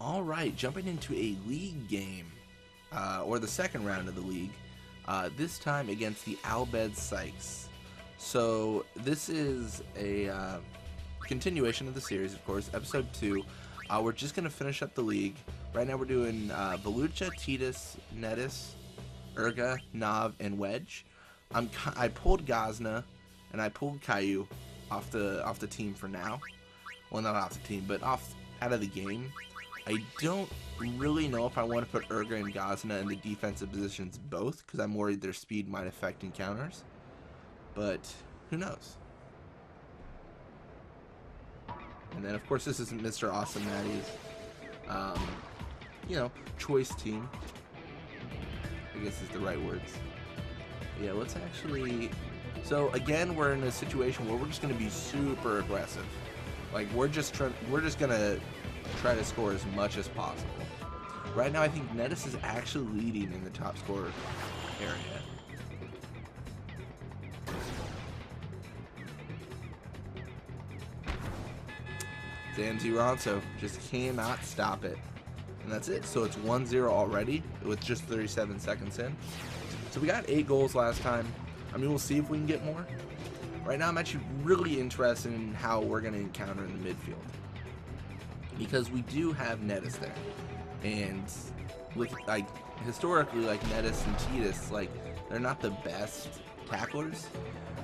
Alright, jumping into a league game, or the second round of the league, this time against the Albed Sykes. So this is a continuation of the series, of course, episode 2. We're just going to finish up the league. Right now we're doing Volucha, Titus, Netis, Urga, Nav, and Wedge. I pulled Gazna and I pulled Caillou off the team for now. Well, not off the team, but out of the game. I don't really know if I want to put Urga and Gazna in the defensive positions both, because I'm worried their speed might affect encounters. But who knows? And then, of course, this is MrAwesomeMatty's, choice team. I guess is the right words. Yeah, let's actually... So, again, we're in a situation where we're just going to be super aggressive. Like, we're just going to try to score as much as possible. Right now, I think Netis is actually leading in the top scorer area. MrAwesomeMatty just cannot stop it. And that's it. So it's 1-0 already with just 37 seconds in. So we got 8 goals last time. I mean, we'll see if we can get more. Right now, I'm actually really interested in how we're going to encounter in the midfield. Because we do have Netis there. And with, historically, Netis and Titus, they're not the best tacklers.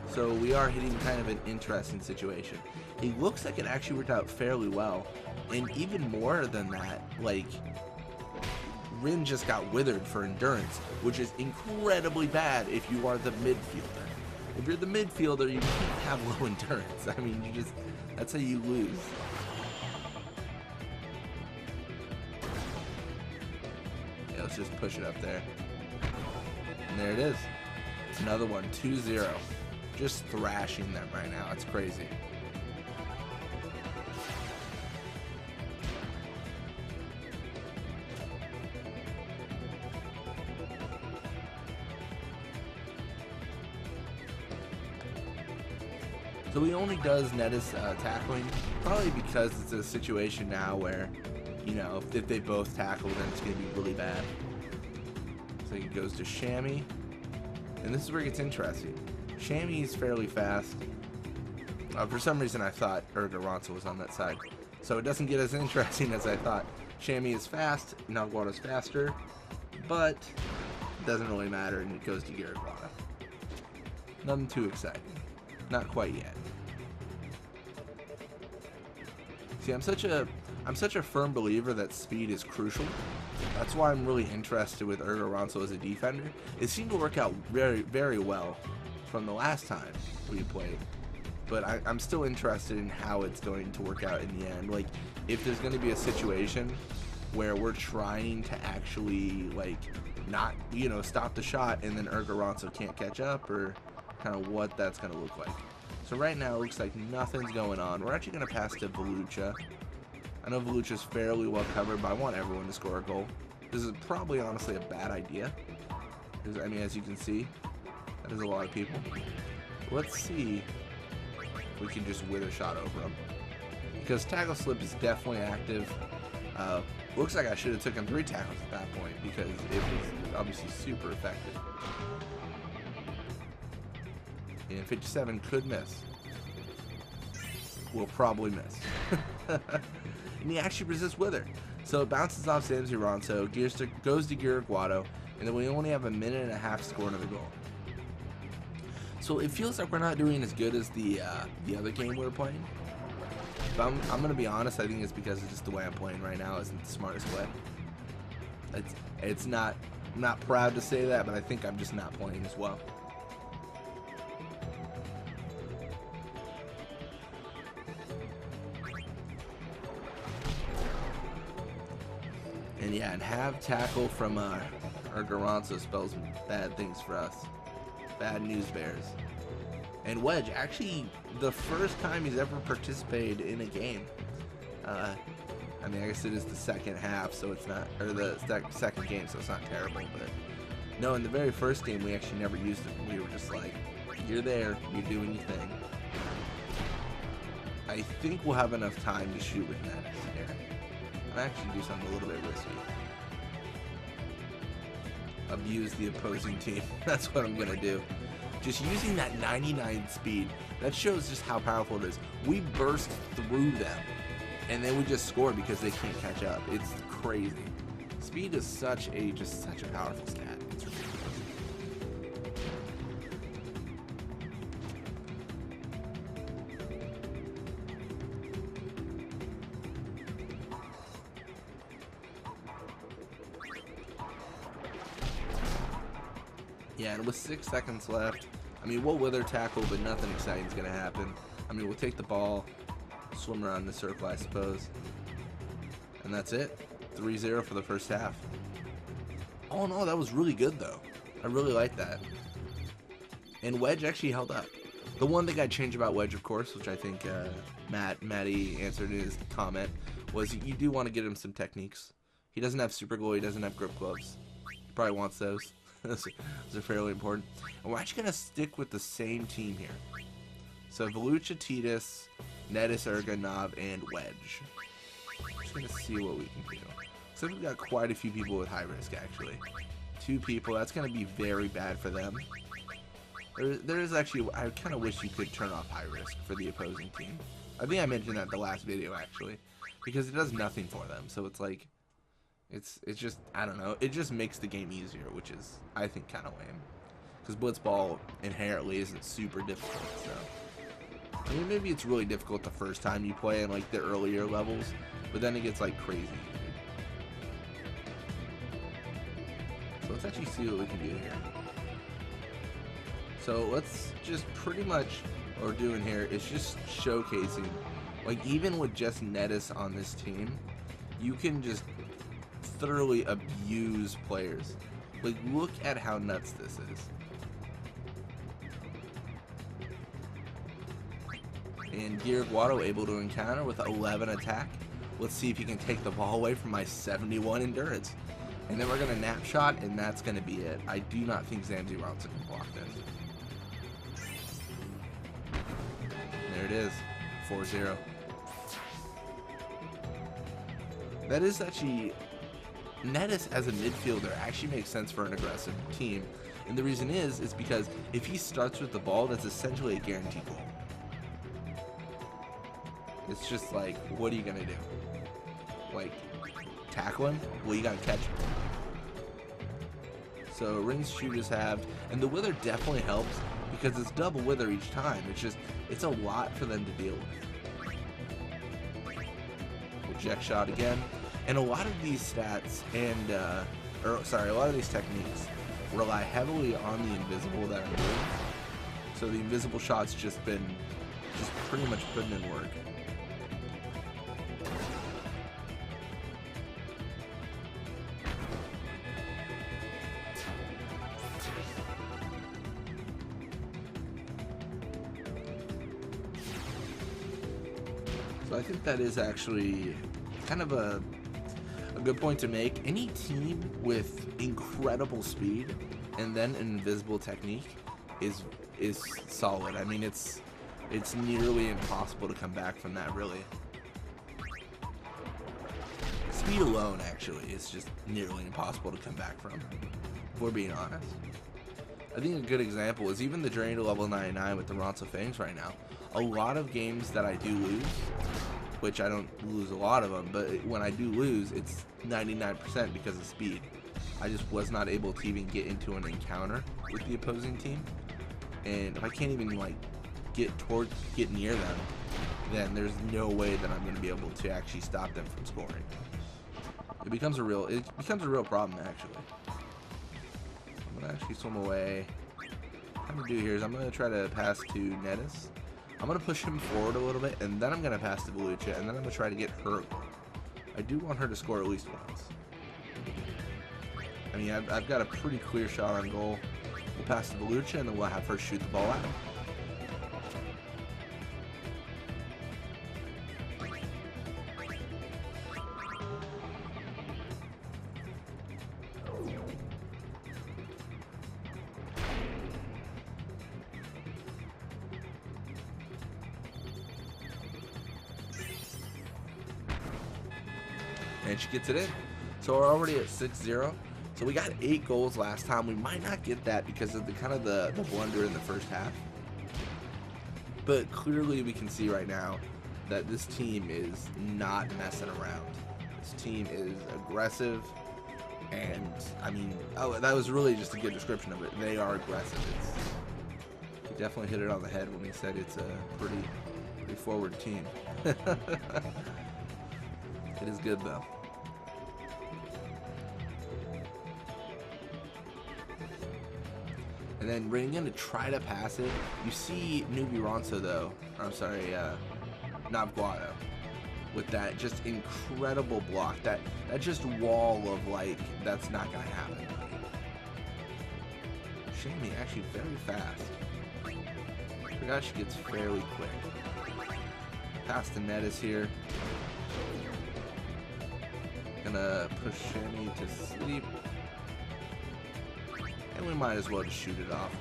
So we are hitting kind of an interesting situation. It looks like it actually worked out fairly well. And even more than that, Rin just got withered for endurance, which is incredibly bad if you are the midfielder. If you're the midfielder, you can't have low endurance. I mean, that's how you lose. Yeah, let's just push it up there. And there it is. Another one, 2-0. Just thrashing them right now. It's crazy. So he only does Netis tackling, probably because it's a situation now where, if they both tackle, then it's going to be really bad. So he goes to Chamois, and this is where it gets interesting. Chamois is fairly fast. For some reason, I thought Urga was on that side, so it doesn't get as interesting as I thought. Chamois is fast, Nagwado's faster, but it doesn't really matter, and it goes to Garagwada. Nothing too exciting. Not quite yet. See, I'm such a firm believer that speed is crucial. That's why I'm really interested with Urga as a defender. It seemed to work out very, very well from the last time we played. But I'm still interested in how it's going to work out in the end. If there's going to be a situation where we're trying to actually, not, stop the shot and then Urga can't catch up, or kind of what that's going to look like. So right now it looks like nothing's going on. We're actually going to pass to Volucha. I know Volucha's fairly well covered, but I want everyone to score a goal. This is probably honestly a bad idea. Because, I mean, as you can see, that is a lot of people. Let's see if we can just wither shot over them. Because tackle slip is definitely active. Looks like I should have taken 3 tackles at that point, because it was obviously super effective. And 57 could miss. Will probably miss. And he actually resists Wither. So it bounces off MrAwesomeMatty, goes to Garagwada, and then we only have a minute and a half to score another goal. So it feels like we're not doing as good as the other game we were playing. But I'm going to be honest, I think it's because it's just the way I'm playing right now isn't the smartest way. It's not, I'm not proud to say that, but I think I'm just not playing as well. And yeah, and have tackle from Urga spells bad things for us. Bad news bears. And Wedge, actually the first time he's ever participated in a game. I mean, I guess it is the second half, so it's not, or the second game, so it's not terrible. But no, in the very first game, we actually never used it. We were just like, you're there, you're doing your thing. I think we'll have enough time to shoot with Netis here. I'm actually do something a little bit risky. Abuse the opposing team. That's what I'm gonna do. Just using that 99 speed, that shows just how powerful it is. We burst through them, and then we just score because they can't catch up. It's crazy. Speed is such a powerful stat. It's ridiculous. Yeah, and with 6 seconds left, I mean, we'll wither tackle, but nothing exciting is going to happen. I mean, we'll take the ball, swim around the circle, I suppose. And that's it. 3-0 for the first half. All in all, that was really good, though. I really like that. And Wedge actually held up. The one thing I'd change about Wedge, of course, which I think Matty answered in his comment, was you do want to get him some techniques. He doesn't have super glue, he doesn't have grip gloves. He probably wants those. Those are fairly important. And we're actually going to stick with the same team here. So Volucha, Titus, Netis, Urga, Nav, and Wedge. Just going to see what we can do. So we've got quite a few people with high risk, actually. 2 people, that's going to be very bad for them. There is actually, I kind of wish you could turn off high risk for the opposing team. I think I mentioned that in the last video, actually. Because it does nothing for them, so it's like, it's just, I don't know, it just makes the game easier, which is, I think, kind of lame. Because Blitzball inherently isn't super difficult, so. I mean, maybe it's really difficult the first time you play in, like, the earlier levels, but then it gets, like, crazy. So let's actually see what we can do here. So let's just pretty much, what we're doing here is just showcasing, like, even with just Netis on this team, you can just thoroughly abuse players. Like, look at how nuts this is. And Guato able to encounter with 11 attack. Let's see if he can take the ball away from my 71 endurance. And then we're going to nap shot, and that's going to be it. I do not think MrAwesomeMatty's can block this. There it is. 4-0. That is actually... Netis as a midfielder actually makes sense for an aggressive team. And the reason is because if he starts with the ball, that's essentially a guaranteed goal. It's just like, what are you going to do? Like, tackle him? Well, you got to catch him. So Rin's shoot is halved, and the wither definitely helps because it's double wither each time. It's a lot for them to deal with. Reject shot again. And a lot of these stats and, a lot of these techniques rely heavily on the invisible that I'm doing. So the invisible shot's just pretty much putting in work. So I think that is actually kind of a good point to make. Any team with incredible speed and then an invisible technique is solid. I mean, it's nearly impossible to come back from that, really. Speed alone, actually, is just nearly impossible to come back from, if we're being honest. I think a good example is even the drain to level 99 with the Ronso Fangs right now. A lot of games that I do lose, which I don't lose a lot of them, but when I do lose, it's 99% because of speed. I just was not able to even get into an encounter with the opposing team, and if I can't even like get near them, then there's no way that I'm going to be able to actually stop them from scoring. It becomes a real problem, actually. I'm gonna actually swim away. What I'm gonna do here is I'm gonna try to pass to Netis. I'm going to push him forward a little bit, and then I'm going to pass to Volucha, and then I'm going to try to get her a goal. I do want her to score at least once. I mean, I've got a pretty clear shot on goal. We'll pass to Volucha, and then we'll have her shoot the ball out. and she gets it in. So we're already at 6-0. So we got 8 goals last time. We might not get that because of the kind of the blunder in the first half. But clearly we can see right now that this team is not messing around. This team is aggressive, and I mean, oh, that was really just a good description of it. They are aggressive. He definitely hit it on the head when he said it's a pretty forward team. It is good though. And then running in to try to pass it. You see Newbie Ronso though, or I'm sorry, not Guado, with that just incredible block. That just wall of like, that's not gonna happen. Shamey actually very fast. I forgot she gets fairly quick. Pass to Nettis here. Gonna push Shamey to sleep. And we might as well just shoot it off.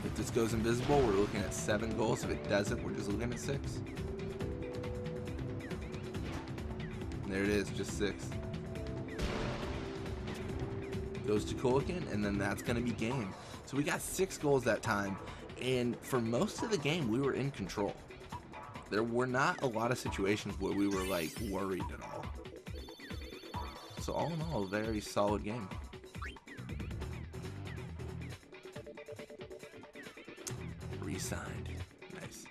If this goes invisible, we're looking at 7 goals. If it doesn't, we're just looking at 6. And there it is, just 6. Goes to Kulikin, and then that's going to be game. So we got 6 goals that time, and for most of the game, we were in control. There were not a lot of situations where we were, like, worried at all. So all in all, a very solid game. Re-signed. Nice.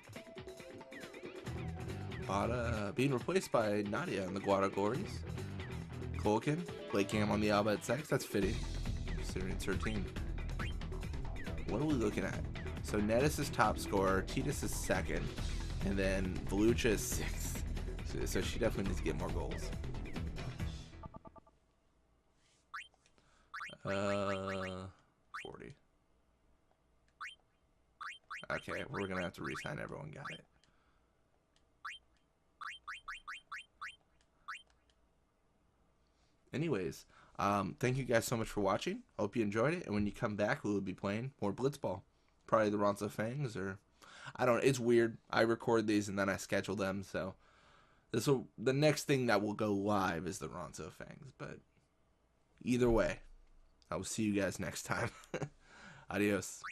Bada being replaced by Nadia in the Guada Glories. Kulikin, play cam on the Alba at 6. That's fitting, considering it's her team. What are we looking at? So Nettis is top scorer, Titus is 2nd, and then Volucha is 6th. So she definitely needs to get more goals. 40. Okay, we're gonna have to re-sign everyone. Got it. Anyways, thank you guys so much for watching. Hope you enjoyed it. And when you come back, we will be playing more Blitzball. Probably the Ronso Fangs, or I don't know. It's weird. I record these and then I schedule them. So the next thing that will go live is the Ronso Fangs. But either way, I will see you guys next time. Adios.